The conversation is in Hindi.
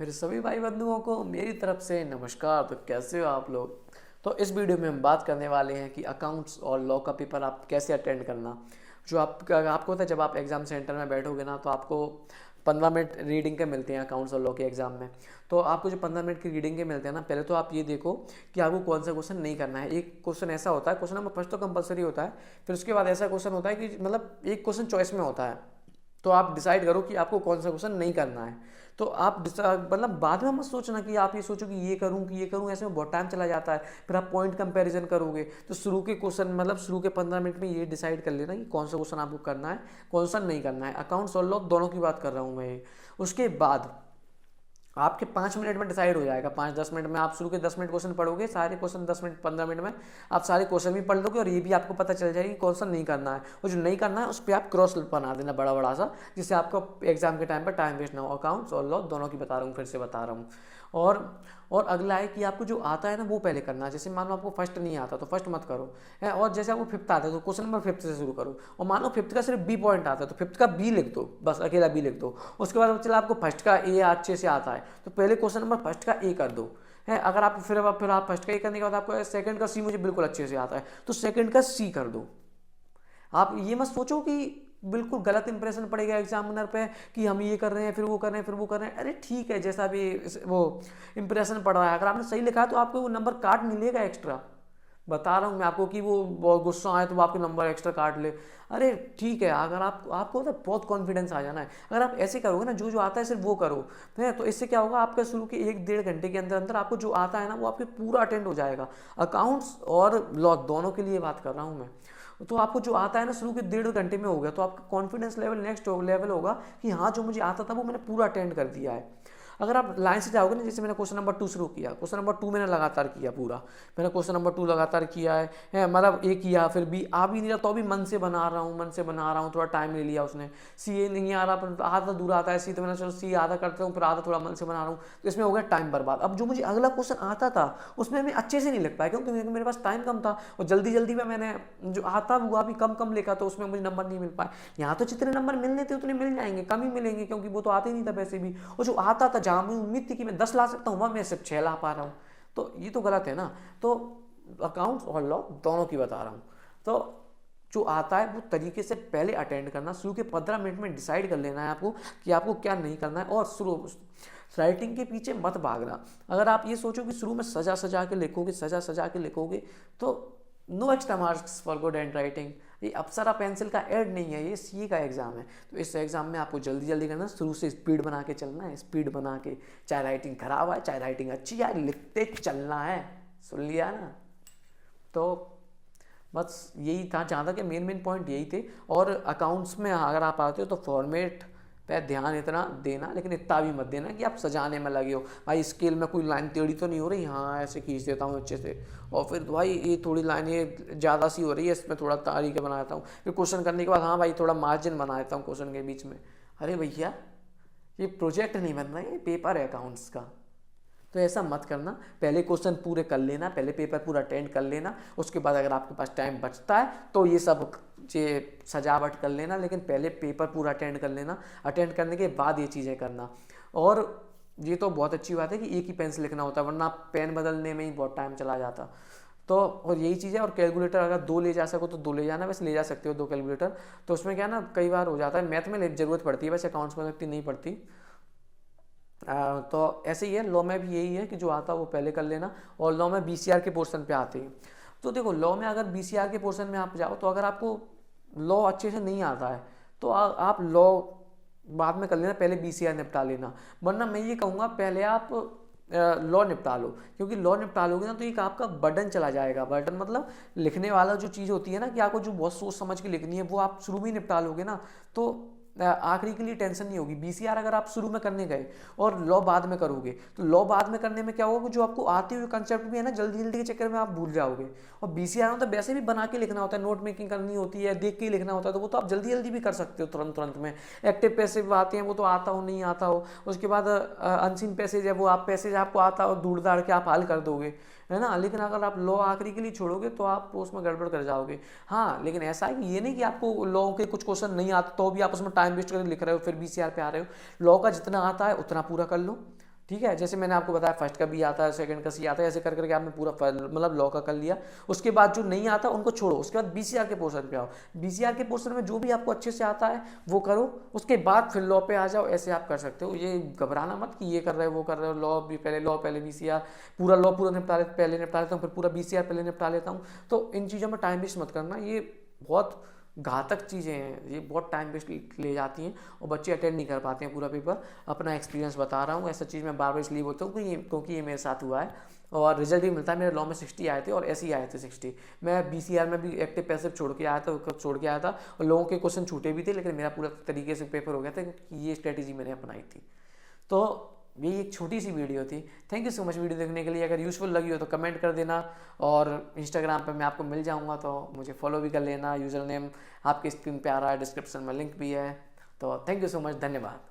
मेरे सभी भाई बंधुओं को मेरी तरफ से नमस्कार। तो कैसे हो आप लोग। तो इस वीडियो में हम बात करने वाले हैं कि अकाउंट्स और लॉ का पेपर आप कैसे अटेंड करना। जो आपको होता है, जब आप एग्ज़ाम सेंटर में बैठोगे ना, तो आपको 15 मिनट रीडिंग के मिलते हैं अकाउंट्स और लॉ के एग्ज़ाम में। तो आपको जो 15 मिनट की रीडिंग के मिलते हैं ना, पहले तो आप ये देखो कि आपको कौन सा क्वेश्चन नहीं करना है। एक क्वेश्चन ऐसा होता है, क्वेश्चन नंबर फर्स्ट तो कंपलसरी होता है, फिर उसके बाद ऐसा क्वेश्चन होता है कि मतलब एक क्वेश्चन चॉइस में होता है। तो आप डिसाइड करो कि आपको कौन सा क्वेश्चन नहीं करना है। तो आप मतलब बाद में मत सोचना कि आप ये सोचो कि ये करूँ, ऐसे में बहुत टाइम चला जाता है। फिर आप पॉइंट कंपैरिजन करोगे, तो शुरू के क्वेश्चन मतलब शुरू के 15 मिनट में ये डिसाइड कर लेना कि कौन सा क्वेश्चन आपको करना है, कौन सा नहीं करना है। अकाउंट्स और लॉ दोनों की बात कर रहा हूँ मैं। उसके बाद आपके 5 मिनट में डिसाइड हो जाएगा। 5-10 मिनट में आप शुरू के 10 मिनट क्वेश्चन पढ़ोगे, सारे क्वेश्चन 10 मिनट 15 मिनट में आप सारे क्वेश्चन भी पढ़ लोगे, और ये भी आपको पता चल जाएगा कि कौन सा नहीं करना है। और जो नहीं करना है उस पर आप क्रॉस बना देना बड़ा बड़ा सा, जिससे आपको एग्जाम के टाइम पर टाइम वेस्ट ना हो। अकाउंट्स और लॉ दोनों की बता रहा हूँ, फिर से बता रहा हूँ। और अगला है कि आपको जो आता है ना वो पहले करना है। जैसे मान लो आपको फर्स्ट नहीं आता तो फर्स्ट मत करो है, और जैसे आपको फिफ्थ आता है तो क्वेश्चन नंबर फिफ्थ से शुरू करो। और मान लो फिफ्थ का सिर्फ बी पॉइंट आता है तो फिफ्थ का बी लिख दो, बस अकेला बी लिख दो। उसके बाद चला आपको फर्स्ट का ए अच्छे से आता है तो पहले क्वेश्चन नंबर फर्स्ट का ए कर दो है। अगर आप फिर आप फर्स्ट का ए करने के बाद आपको सेकंड का सी मुझे बिल्कुल अच्छे से आता है तो सेकंड का सी कर दो। आप ये मत सोचो कि बिल्कुल गलत इंप्रेशन पड़ेगा एग्जामिनर पे कि हम ये कर रहे हैं फिर वो कर रहे हैं फिर वो कर रहे हैं। अरे ठीक है, जैसा भी वो इंप्रेशन पड़ रहा है, अगर आपने सही लिखा है तो आपको वो नंबर काट मिलेगा एक्स्ट्रा। बता रहा हूँ मैं आपको कि वो बहुत गुस्सा आए तो वो आपके नंबर एक्स्ट्रा काट ले। अरे ठीक है, अगर आपको तो बहुत कॉन्फिडेंस आ जाना है। अगर आप ऐसे करोगे ना, जो जो आता है सिर्फ वो करो है, तो इससे क्या होगा, आपका शुरू के 1-1.5 घंटे के अंदर अंदर आपको जो आता है ना वो आपके पूरा अटेंड हो जाएगा। अकाउंट्स और लॉ दोनों के लिए बात कर रहा हूँ मैं। तो आपको जो आता है ना शुरू के 1.5 घंटे में हो गया, तो आपका कॉन्फिडेंस लेवल नेक्स्ट लेवल होगा कि हाँ जो मुझे आता था वो मैंने पूरा अटेंड कर दिया है। अगर आप लाइन से जाओगे ना, जैसे मैंने क्वेश्चन नंबर 2 शुरू किया, क्वेश्चन नंबर 2 मैंने लगातार किया पूरा। मैंने क्वेश्चन नंबर 2 लगातार किया है मतलब ए किया, फिर बी आ भी नहीं रहा तो भी मन से बना रहा हूँ, थोड़ा टाइम ले लिया उसने। सी ए नहीं आ रहा पर आधा दूर आता है सी, तो मैंने चलो सी आधा करता हूँ, फिर आधा थोड़ा मन से बना रहा हूँ, तो इसमें हो गया टाइम बर्बाद। अब जो मुझे अगला क्वेश्चन आता था उसमें मैं अच्छे से नहीं लिख पाया, क्योंकि मेरे पास टाइम कम था और जल्दी जल्दी में मैंने जो आता हुआ भी कम कम लिखा, तो उसमें मुझे नंबर नहीं मिल पाए। यहाँ तो जितने नंबर मिलने थे उतने मिल जाएंगे, कम ही मिलेंगे क्योंकि वो तो आते ही नहीं था वैसे भी। और जो आता था, जहाँ मुझे उम्मीद थी कि मैं 10 ला सकता हूँ, वहाँ मैं सिर्फ 6 ला पा रहा हूँ। तो ये तो गलत है ना। तो अकाउंट्स और लॉ दोनों की बता रहा हूँ। तो जो आता है वो तरीके से पहले अटेंड करना, शुरू के 15 मिनट में डिसाइड कर लेना है आपको कि आपको क्या नहीं करना है। और शुरू राइटिंग के पीछे मत भागना। अगर आप ये सोचो कि शुरू में सजा सजा के लिखोगे तो no extra marks for good handwriting. ये अप्सरा पेंसिल का ऐड नहीं है, ये सीए का एग्जाम है। तो इस एग्जाम में आपको जल्दी जल्दी करना, शुरू से स्पीड बना के चलना है, स्पीड बना के, चाहे राइटिंग खराब है चाहे राइटिंग अच्छी है, लिखते चलना है। सुन लिया ना। तो बस यही था, जहाँ तक मेन पॉइंट यही थे। और अकाउंट्स में अगर आप आते हो तो फॉर्मेट पे ध्यान इतना देना, लेकिन इतना भी मत देना कि आप सजाने में लगे हो। भाई स्केल में कोई लाइन टेढ़ी तो नहीं हो रही, हाँ ऐसे खींच देता हूँ अच्छे से, और फिर भाई ये थोड़ी लाइन ये ज़्यादा सी हो रही है, इसमें थोड़ा तारीख बना देता हूँ। फिर क्वेश्चन करने के बाद हाँ भाई थोड़ा मार्जिन बना देता हूँ क्वेश्चन के बीच में। अरे भैया ये प्रोजेक्ट नहीं बन रहा है, ये पेपर है अकाउंट्स का। तो ऐसा मत करना, पहले क्वेश्चन पूरे कर लेना, पहले पेपर पूरा अटेंड कर लेना। उसके बाद अगर आपके पास टाइम बचता है तो ये सब सजावट कर लेना, लेकिन पहले पेपर पूरा अटेंड कर लेना। अटेंड करने के बाद ये चीज़ें करना। और ये तो बहुत अच्छी बात है कि एक ही पेन से लिखना होता है, वरना पेन बदलने में ही बहुत टाइम चला जाता। तो और यही चीज़ है। और कैलकुलेटर अगर 2 ले जा सको तो 2 ले जाना, वैसे ले जा सकते हो 2 कैलकुलेटर। तो उसमें क्या ना, कई बार हो जाता है, मैथ में ज़रूरत पड़ती है, वैसे अकाउंट्स में इतनी नहीं पड़ती। तो ऐसे ही है, लॉ में भी यही है कि जो आता है वो पहले कर लेना। और लॉ में बीसीआर के पोर्शन पे आते हैं। तो देखो लॉ में अगर बीसीआर के पोर्शन में आप जाओ, तो अगर आपको लॉ अच्छे से नहीं आता है तो आप लॉ बाद में कर लेना, पहले बीसीआर निपटा लेना। वरना मैं ये कहूँगा पहले आप लॉ निपटा लो, क्योंकि लॉ निपटा लोगे ना तो एक आपका बर्डन चला जाएगा। बर्डन मतलब लिखने वाला जो चीज़ होती है ना, कि आपको जो बहुत सोच समझ के लिखनी है, वो आप शुरू में ही निपटा लोगे ना, तो आखिरी के लिए टेंशन नहीं होगी। बीसीआर अगर आप शुरू में करने गए और लॉ बाद में करोगे, तो लॉ बाद में करने में क्या होगा कि जो आपको आते हुए कंसेप्ट भी है ना, जल्दी जल्दी के चक्कर में आप भूल जाओगे। और बीसीआर में तो वैसे भी बना के लिखना होता है, नोट मेकिंग करनी होती है, देख के ही लिखना होता है, तो वो तो आप जल्दी जल्दी भी कर सकते हो तुरंत तुरंत में। एक्टिव पैसिव आते हैं, वो तो आता हो नहीं आता हो। उसके बाद अनसीन पैसेज है, वो आप पैसेज आपको आता हो, दूर दाड़ के आप हल कर दोगे, है ना। लेकिन अगर आप लॉ आखिरी के लिए छोड़ोगे तो आप उसमें गड़बड़ कर जाओगे। हाँ लेकिन ऐसा है कि ये नहीं कि आपको लॉ के कुछ क्वेश्चन नहीं आते तो भी आप उसमें टाइम वेस्ट करके लिख रहे हो, फिर बीसीआर पे आ रहे हो। लॉ का जितना आता है उतना पूरा कर लो, ठीक है, जैसे मैंने आपको बताया फर्स्ट का बी आता है, सेकंड का सी आता है, ऐसे कर करके आपने पूरा मतलब लॉ का कर लिया। उसके बाद जो नहीं आता उनको छोड़ो, उसके बाद बीसीआर के पोर्शन पे आओ। बीसीआर के पोर्शन में जो भी आपको अच्छे से आता है वो करो, उसके बाद फिर लॉ पे आ जाओ। ऐसे आप कर सकते हो, ये घबराना मत कि ये कर रहे हो वो कर रहे हो, लॉ पहले बीसीआर, पूरा लॉ पूरा पहले निपटा लेता हूँ, फिर पूरा बीसीआर पहले निपटा लेता हूँ। तो इन चीज़ों में टाइम वेस्ट मत करना, ये बहुत घातक चीज़ें हैं, ये बहुत टाइम वेस्ट ले जाती हैं और बच्चे अटेंड नहीं कर पाते हैं पूरा पेपर। अपना एक्सपीरियंस बता रहा हूँ, ऐसा चीज़ मैं बार बार इसलिए बोलता हूँ क्योंकि ये मेरे साथ हुआ है और रिजल्ट भी मिलता है। मेरे लॉ में 60 आए थे और ऐसे ही आए थे 60। मैं बीसीआर में भी एक्टिव पैसिव छोड़ के आया था और लोगों के क्वेश्चन छूटे भी थे, लेकिन मेरा पूरा तरीके से पेपर हो गया था क्योंकि ये स्ट्रेटेजी मैंने अपनाई थी। तो ये एक छोटी सी वीडियो थी। Thank you so much video देखने के लिए। अगर यूज़फुल लगी हो तो कमेंट कर देना और इंस्टाग्राम पे मैं आपको मिल जाऊंगा तो मुझे फॉलो भी कर लेना। यूज़र नेम आपकी स्क्रीन पे आ रहा है, डिस्क्रिप्शन में लिंक भी है। तो थैंक यू सो मच, धन्यवाद।